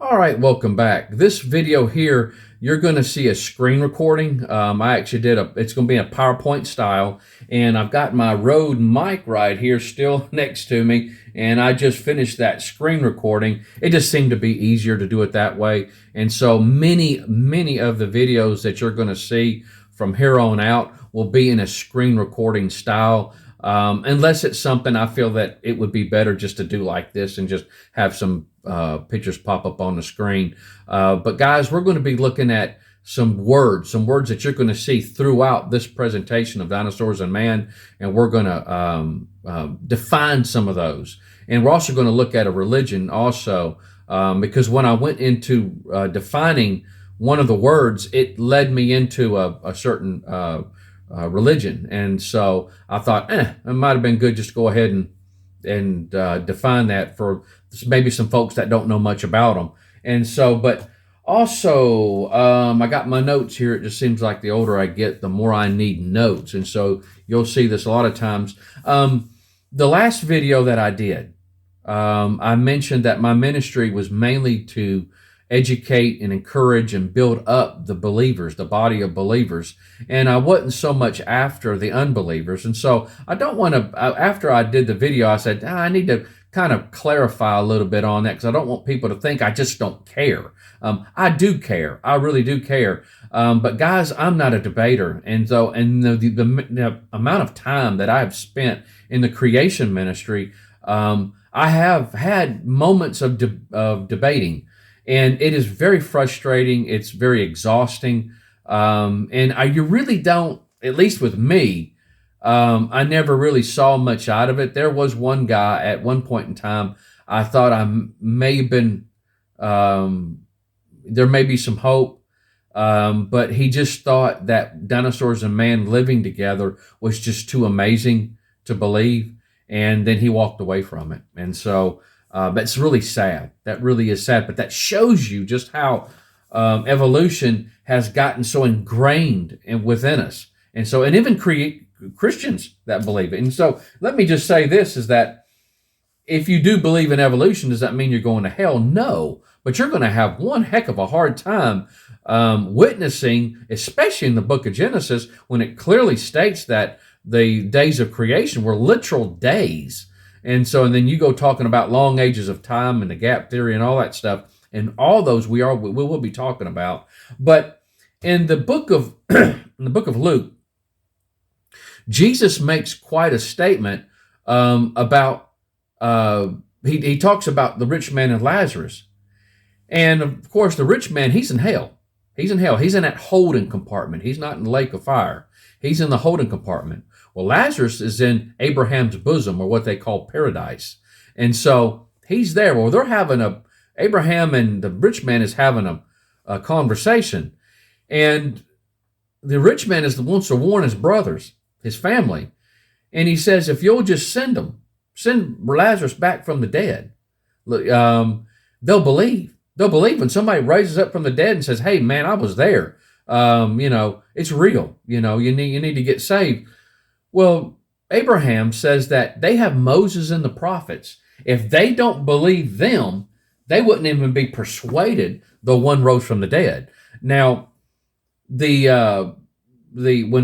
All right, welcome back. This video here, you're going to see a screen recording. I actually it's going to be a PowerPoint style, and I've got my Rode mic right here still next to me, and I just finished that screen recording. It just seemed to be easier to do it that way, and so many of the videos that you're going to see from here on out will be in a screen recording style. Unless it's something I feel that it would be better just to do like this and just have some pictures pop up on the screen. But guys, we're going to be looking at some words that you're going to see throughout this presentation of Dinosaurs and Man, and we're going to define some of those. And we're also going to look at a religion also, because when I went into defining one of the words, it led me into a certain religion, and so I thought, it might have been good just to go ahead and define that for maybe some folks that don't know much about them. And so, but also, I got my notes here. It just seems like the older I get, the more I need notes, and so you'll see this a lot of times. The last video that I did, I mentioned that my ministry was mainly to educate and encourage and build up the believers, the body of believers. And I wasn't so much after the unbelievers. And so I don't want to, after I did the video, I said, I need to kind of clarify a little bit on that because I don't want people to think I just don't care. I do care. I really do care. But guys, I'm not a debater. And so, and the amount of time that I've spent in the creation ministry, I have had moments of debating. And it is very frustrating. It's very exhausting. You really don't, at least with me, I never really saw much out of it. There was one guy at one point in time, I thought I may have been, there may be some hope, but he just thought that Dinosaurs and Man living together was just too amazing to believe. And then he walked away from it. And so, that's really sad. That really is sad. But that shows you just how evolution has gotten so ingrained within us. And so, and even Christians that believe it. And so let me just say this is that if you do believe in evolution, does that mean you're going to hell? No. But you're going to have one heck of a hard time witnessing, especially in the book of Genesis, when it clearly states that the days of creation were literal days. And so, and then you go talking about long ages of time and the gap theory and all that stuff, and all those we will be talking about. But in the book of Luke, Jesus makes quite a statement about he talks about the rich man and Lazarus, and of course the rich man, he's in hell. He's in hell. He's in that holding compartment. He's not in the lake of fire. He's in the holding compartment. Well, Lazarus is in Abraham's bosom, or what they call paradise. And so he's there. Well, they're having Abraham and the rich man is having a conversation. And the rich man wants to warn his brothers, his family. And he says, if you'll just send Lazarus back from the dead, they'll believe. They'll believe when somebody raises up from the dead and says, hey, man, I was there. It's real. You need to get saved. Well, Abraham says that they have Moses and the prophets. If they don't believe them, they wouldn't even be persuaded though one rose from the dead. Now, when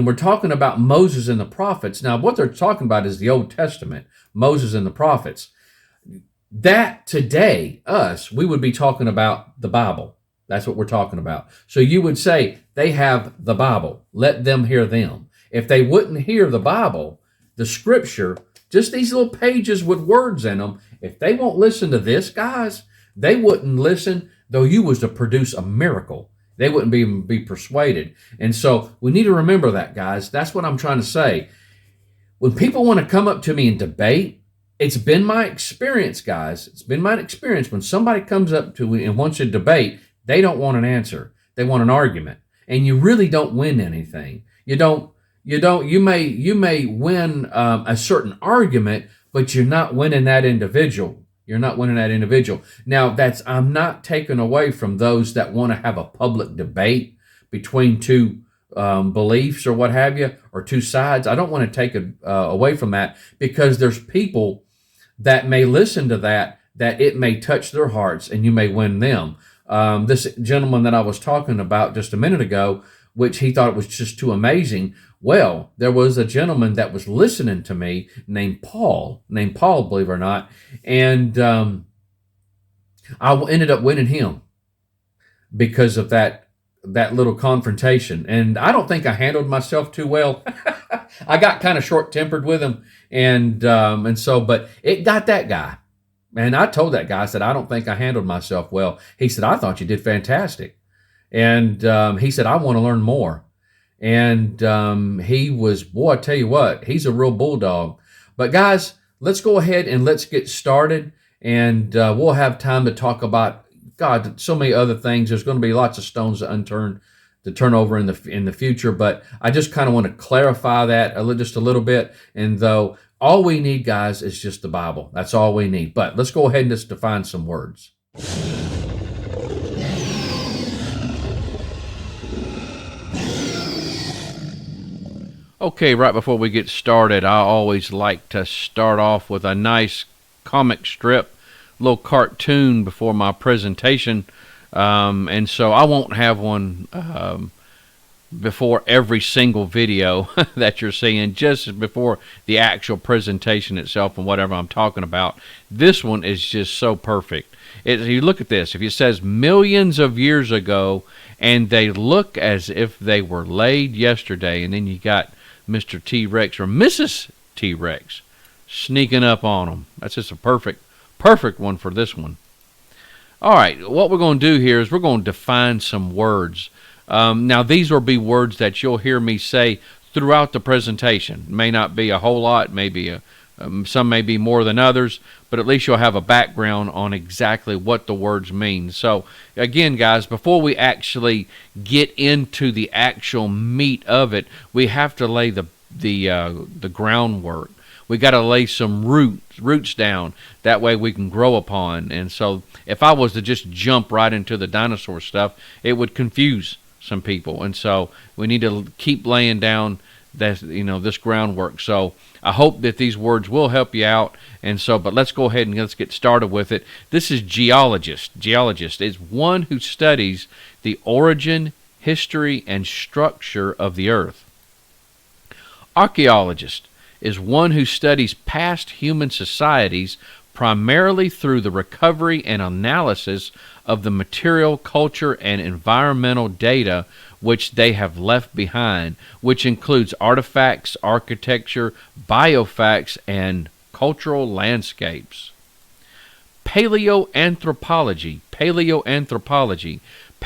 we're talking about Moses and the prophets, now what they're talking about is the Old Testament, Moses and the prophets. That today, we would be talking about the Bible. That's what we're talking about. So you would say they have the Bible. Let them hear them. If they wouldn't hear the Bible, the scripture, just these little pages with words in them, if they won't listen to this, guys, they wouldn't listen though you was to produce a miracle. They wouldn't be persuaded. And so we need to remember that, guys. That's what I'm trying to say. When people want to come up to me and debate, it's been my experience, guys. It's been my experience when somebody comes up to me and wants to debate, they don't want an answer. They want an argument. And you really don't win anything. You may win a certain argument, but you're not winning that individual. You're not winning that individual. Now, I'm not taking away from those that want to have a public debate between two beliefs or what have you, or two sides. I don't want to take it away from that, because there's people that may listen to that that it may touch their hearts and you may win them. This gentleman that I was talking about just a minute ago, which he thought was just too amazing. Well, there was a gentleman that was listening to me named Paul, believe it or not. And I ended up winning him because of that little confrontation. And I don't think I handled myself too well. I got kind of short-tempered with him. And so, but it got that guy. And I told that guy, I said, I don't think I handled myself well. He said, I thought you did fantastic. And he said, I want to learn more. And he was, boy, I tell you what, he's a real bulldog. But guys, let's go ahead and let's get started. And we'll have time to talk about, God, so many other things. There's going to be lots of stones to turn over in the future. But I just kind of want to clarify that just a little bit. And though all we need, guys, is just the Bible. That's all we need. But let's go ahead and just define some words. Okay, right before we get started, I always like to start off with a nice comic strip, little cartoon before my presentation. And so I won't have one before every single video that you're seeing, just before the actual presentation itself and whatever I'm talking about. This one is just so perfect. You look at this. If it says millions of years ago, and they look as if they were laid yesterday, and then you got Mr. T-Rex or Mrs. T-Rex sneaking up on them. That's just a perfect one for this one. All right, what we're going to do here is we're going to define some words. Now, these will be words that you'll hear me say throughout the presentation. May not be a whole lot, maybe some may be more than others, but at least you'll have a background on exactly what the words mean. So, again, guys, before we actually get into the actual meat of it, we have to lay the groundwork. We got to lay some roots down. That way we can grow upon. And so, if I was to just jump right into the dinosaur stuff, it would confuse some people. And so, we need to keep laying down this groundwork. So I hope that these words will help you out. And so, but let's go ahead and let's get started with it. This is geologist. Geologist is one who studies the origin, history, and structure of the earth. Archaeologist is one who studies past human societies primarily through the recovery and analysis of the material, culture, and environmental data which they have left behind, which includes artifacts, architecture, biofacts, and cultural landscapes. Paleoanthropology.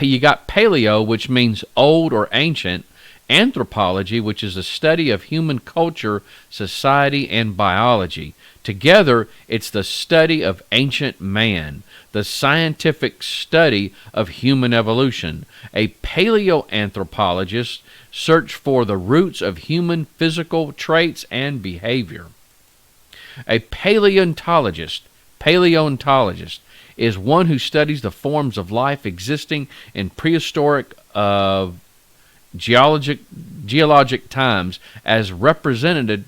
You got paleo, which means old or ancient. Anthropology, which is the study of human culture, society, and biology. Together, it's the study of ancient man, the scientific study of human evolution. A paleoanthropologist searches for the roots of human physical traits and behavior. A paleontologist is one who studies the forms of life existing in prehistoric geologic times as represented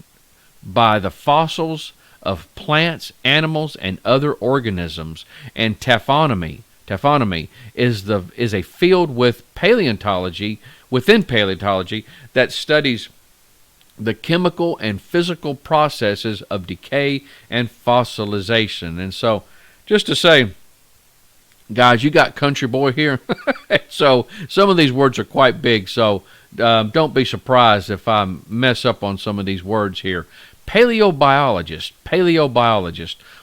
by the fossils of plants, animals, and other organisms. And taphonomy is a field within paleontology that studies the chemical and physical processes of decay and fossilization. And so, just to say, guys, you got country boy here. So some of these words are quite big, so don't be surprised if I mess up on some of these words here. Paleobiologist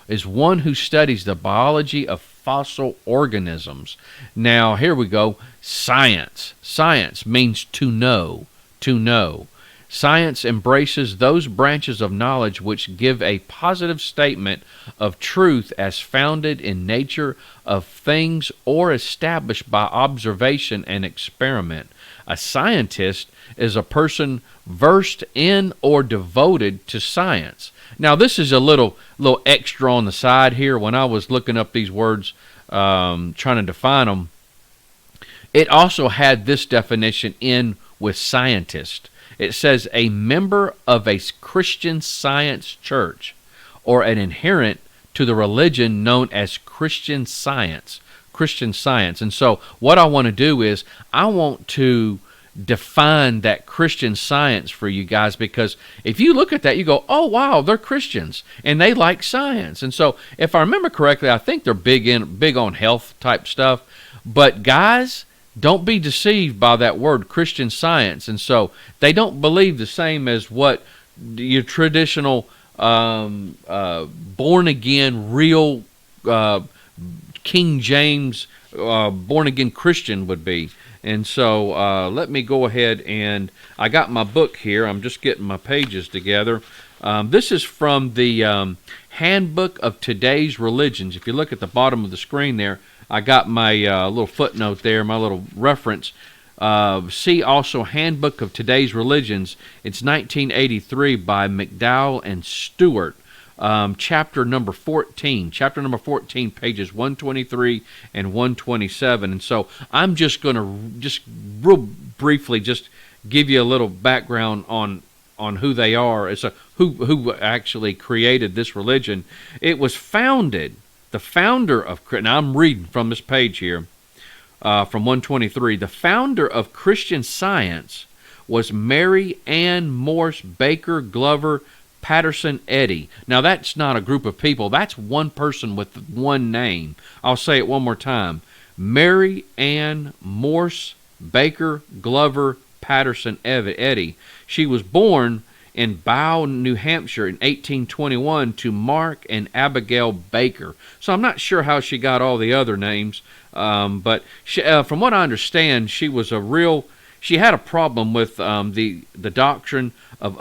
is one who studies the biology of fossil organisms. Now, here we go. Science means to know. Science embraces those branches of knowledge which give a positive statement of truth as founded in nature of things or established by observation and experiment. A scientist is a person versed in or devoted to science. Now, this is a little extra on the side here. When I was looking up these words, trying to define them, it also had this definition in with scientist. It says a member of a Christian Science church or an adherent to the religion known as Christian Science. Christian Science. And so what I want to do is I want to define that Christian Science for you guys, because if you look at that, you go, oh, wow, they're Christians and they like science. And so if I remember correctly, I think they're big on health type stuff. But guys, don't be deceived by that word Christian Science. And so they don't believe the same as what your traditional born again, real King James born again Christian would be. And so let me go ahead, and I got my book here. I'm just getting my pages together. This is from the Handbook of Today's Religions. If you look at the bottom of the screen there, I got my little footnote there, my little reference. See also Handbook of Today's Religions. It's 1983 by McDowell and Stewart. Chapter number 14, pages 123 and 127. And so I'm just going to real briefly just give you a little background on who they are, as who actually created this religion. It was founded, the founder of, now I'm reading from this page here, from 123. The founder of Christian Science was Mary Ann Morse Baker Glover Patterson Eddy. Now that's not a group of people. That's one person with one name. I'll say it one more time. Mary Ann Morse Baker Glover Patterson Eddy. She was born in Bow, New Hampshire in 1821 to Mark and Abigail Baker. So I'm not sure how she got all the other names, but she, from what I understand, she had a problem with the doctrine of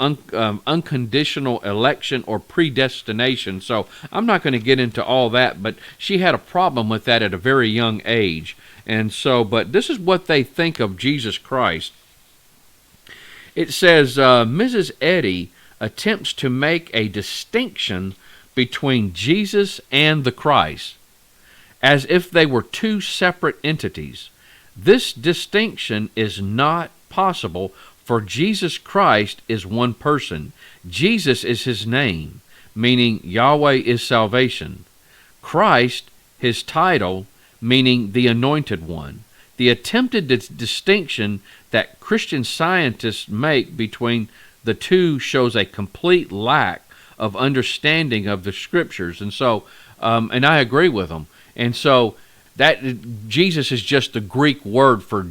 unconditional election or predestination. So I'm not going to get into all that, but she had a problem with that at a very young age. And so, but this is what they think of Jesus Christ. It says, Mrs. Eddy attempts to make a distinction between Jesus and the Christ, as if they were two separate entities. This distinction is not possible, for Jesus Christ is one person. Jesus is his name, meaning Yahweh is salvation. Christ, his title, meaning the anointed one. The attempted distinction that Christian scientists make between the two shows a complete lack of understanding of the scriptures. And so, and I agree with them. And so, that Jesus is just the Greek word for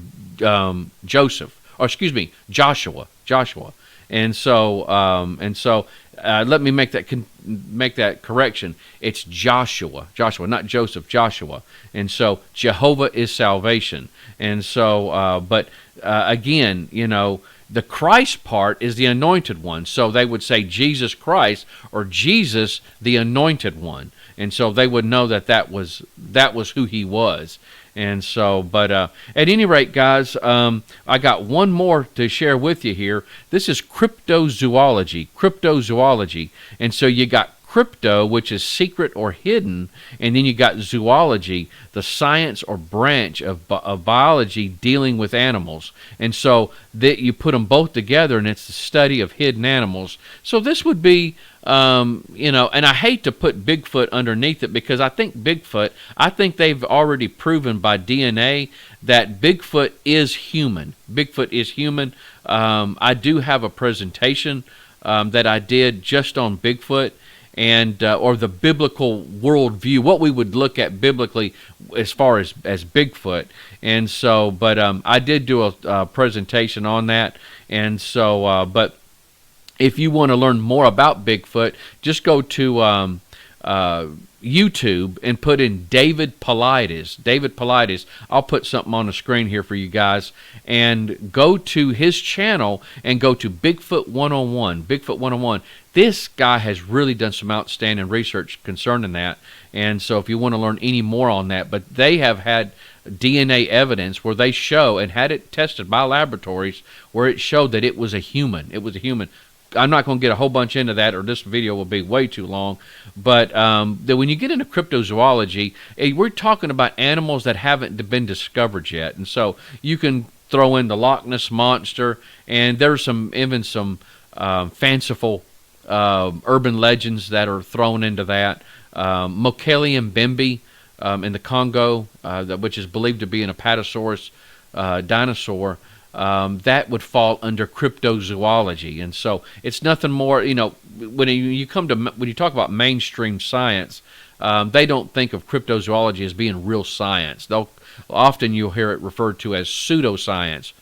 Joshua. And so, let me make that correction. It's Joshua, not Joseph, Joshua. And so Jehovah is salvation. And so, but again, the Christ part is the anointed one. So they would say Jesus Christ or Jesus, the anointed one. And so they would know that was who he was. And so, but at any rate, guys, I got one more to share with you here. This is cryptozoology. And so you got crypto, which is secret or hidden, and then you got zoology, the science or branch of biology dealing with animals. And so that you put them both together, and it's the study of hidden animals. So this would be, and I hate to put Bigfoot underneath it, because I think they've already proven by DNA that Bigfoot is human. I do have a presentation that I did just on Bigfoot, and or the biblical worldview, what we would look at biblically as far as Bigfoot. And so, but I did do a presentation on that. And so, but if you want to learn more about Bigfoot, just go to YouTube and put in David Paulides. I'll put something on the screen here for you guys, and go to his channel and go to Bigfoot 101. This guy has really done some outstanding research concerning that. And so if you want to learn any more on that, but they have had DNA evidence where they show, and had it tested by laboratories, where it showed that it was a human. I'm not going to get a whole bunch into that, or this video will be way too long. But that when you get into cryptozoology, we're talking about animals that haven't been discovered yet. And so you can throw in the Loch Ness Monster, and there's even some fanciful urban legends that are thrown into that. Mokele Mbembe in the Congo, which is believed to be an Apatosaurus dinosaur, that would fall under cryptozoology. And so it's nothing more, when you talk about mainstream science, they don't think of cryptozoology as being real science. Often you'll hear it referred to as pseudoscience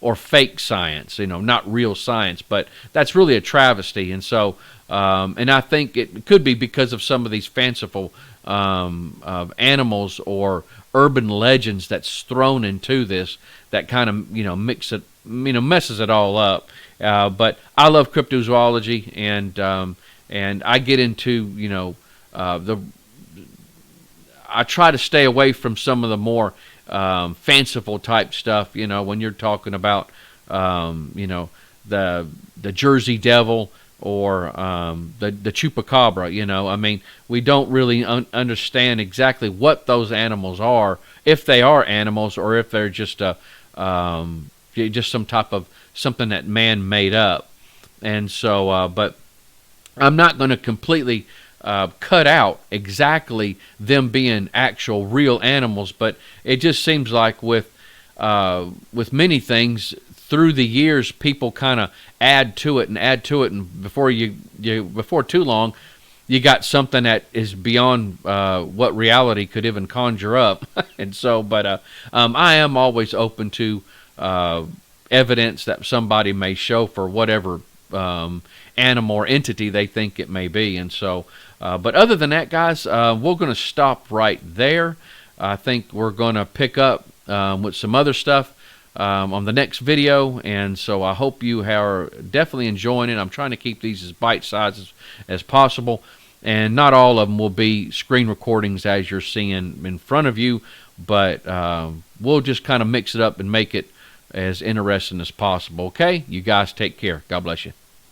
or fake science, not real science, but that's really a travesty. And so, and I think it could be because of some of these fanciful animals or urban legends that's thrown into this that kind of, messes it all up. But I love cryptozoology, and I get into, I try to stay away from some of the more fanciful type stuff. When you're talking about, the Jersey Devil or the chupacabra. We don't really understand exactly what those animals are, if they are animals or if they're just just some type of something that man made up. And so, but I'm not going to completely cut out exactly them being actual real animals, but it just seems like with many things through the years, people kind of add to it, and before too long, you got something that is beyond what reality could even conjure up. And so, but I am always open to evidence that somebody may show for whatever animal or entity they think it may be. And so, but other than that, guys, we're going to stop right there. I think we're going to pick up with some other stuff on the next video, and so I hope you are definitely enjoying it. I'm trying to keep these as bite-sized as possible, and not all of them will be screen recordings as you're seeing in front of you, but we'll just kind of mix it up and make it as interesting as possible. Okay? You guys take care. God bless you.